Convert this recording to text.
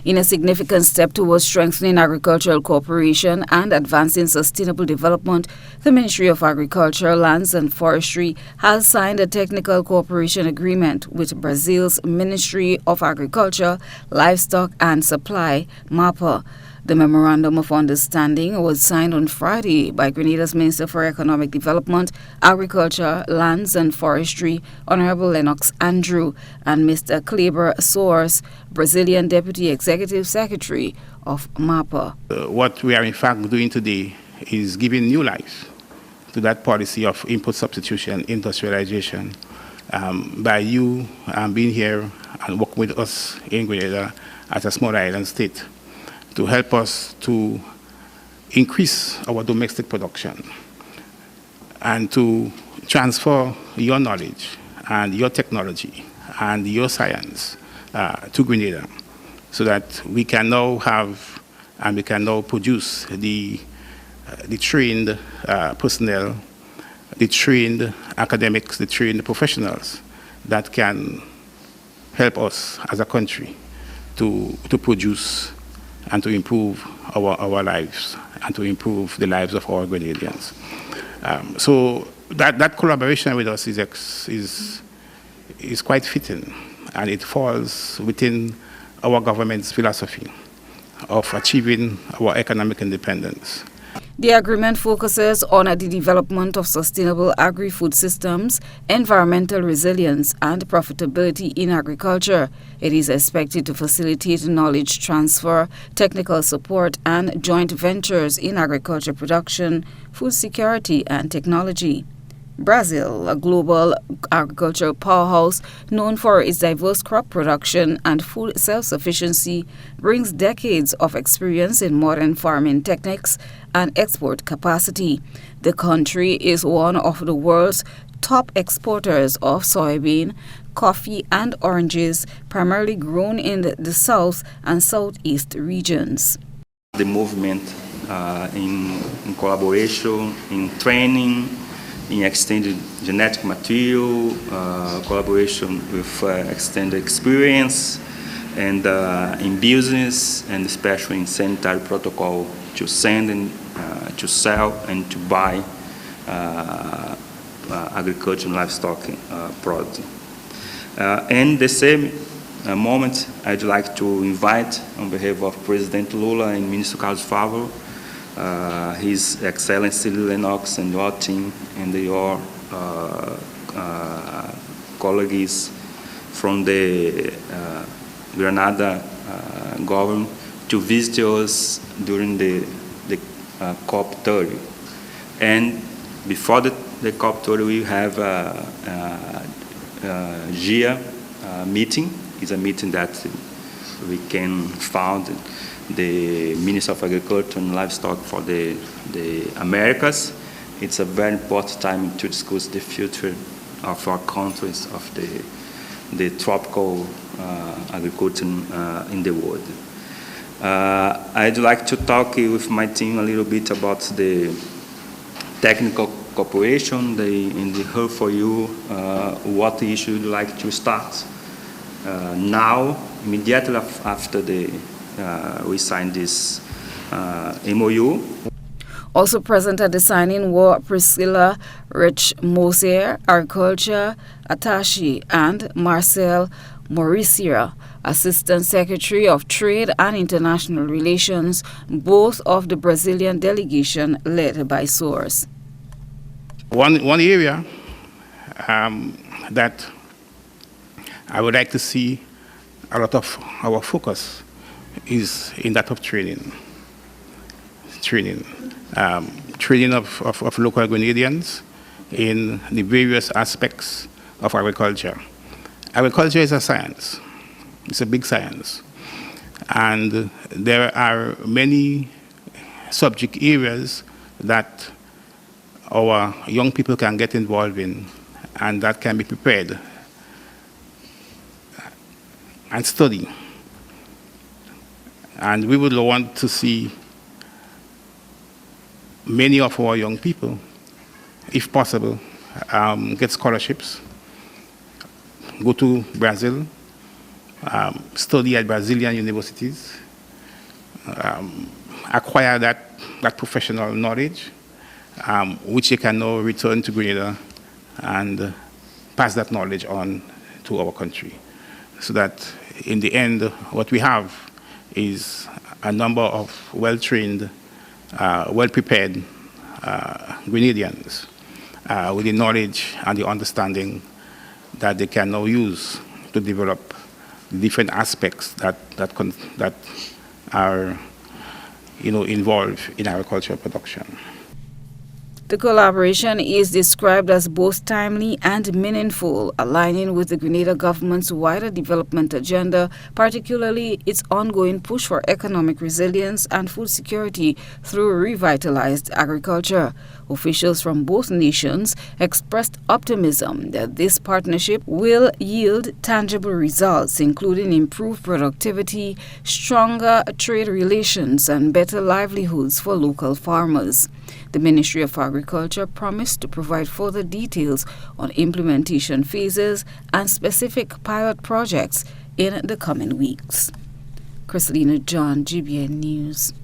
In a significant step towards strengthening agricultural cooperation and advancing sustainable development, the Ministry of Agriculture, Lands and Forestry has signed a technical cooperation agreement with Brazil's Ministry of Agriculture, Livestock and Supply, MAPA. The Memorandum of Understanding was signed on Friday by Grenada's Minister for Economic Development, Agriculture, Lands and Forestry, Honorable Lennox Andrew, and Mr. Kleber Soares, Brazilian Deputy Executive Secretary of MAPA. What we are in fact doing today is giving new life to that policy of input substitution, industrialization, by you being here and working with us in Grenada as a small island state, to help us to increase our domestic production and to transfer your knowledge and your technology and your science to Grenada, so that we can now have and we can now produce the trained personnel, the trained academics, the trained professionals that can help us as a country to produce and to improve our lives and to improve the lives of our Grenadians. So that collaboration with us is quite fitting, and it falls within our government's philosophy of achieving our economic independence. The agreement focuses on the development of sustainable agri-food systems, environmental resilience, and profitability in agriculture. It is expected to facilitate knowledge transfer, technical support, and joint ventures in agriculture production, food security, and technology. Brazil, a global agricultural powerhouse known for its diverse crop production and food self-sufficiency, brings decades of experience in modern farming techniques and export capacity. The country is one of the world's top exporters of soybean, coffee, and oranges, primarily grown in the south and southeast regions. The movement in collaboration, in training, in extended genetic material, collaboration with extended experience, and in business, and especially in sanitary protocol to send and to sell and to buy agriculture and livestock product. And the same moment, I'd like to invite, on behalf of President Lula and Minister Carlos Favaro, His Excellency Lennox and your team and your colleagues from the Grenada government to visit us during the COP30. And before the COP30, we have a GIA meeting. It's a meeting that we can found the Minister of Agriculture and Livestock for the Americas. It's a very important time to discuss the future of our countries, of the tropical agriculture in the world. I'd like to talk with my team a little bit about the technical cooperation and the hope for you, what issue you'd like to start now, immediately after we signed this MOU. Also present at the signing were Priscilla Rich-Mosier, Agriculture Attaché, and Marcel Mauricia, Assistant Secretary of Trade and International Relations, both of the Brazilian delegation led by Soares. One area that I would like to see a lot of our focus is in that of training of local Grenadians in the various aspects of agriculture. Agriculture is a science. It's a big science. And there are many subject areas that our young people can get involved in and that can be prepared and study. And we would want to see many of our young people, if possible, get scholarships, go to Brazil, study at Brazilian universities, acquire that professional knowledge, which they can now return to Grenada and pass that knowledge on to our country. So that in the end, what we have is a number of well-trained, well-prepared Grenadians with the knowledge and the understanding that they can now use to develop different aspects that are involved in agricultural production. The collaboration is described as both timely and meaningful, aligning with the Grenada government's wider development agenda, particularly its ongoing push for economic resilience and food security through revitalized agriculture. Officials from both nations expressed optimism that this partnership will yield tangible results, including improved productivity, stronger trade relations, and better livelihoods for local farmers. The Ministry of Agriculture promised to provide further details on implementation phases and specific pilot projects in the coming weeks. Christina John, GBN News.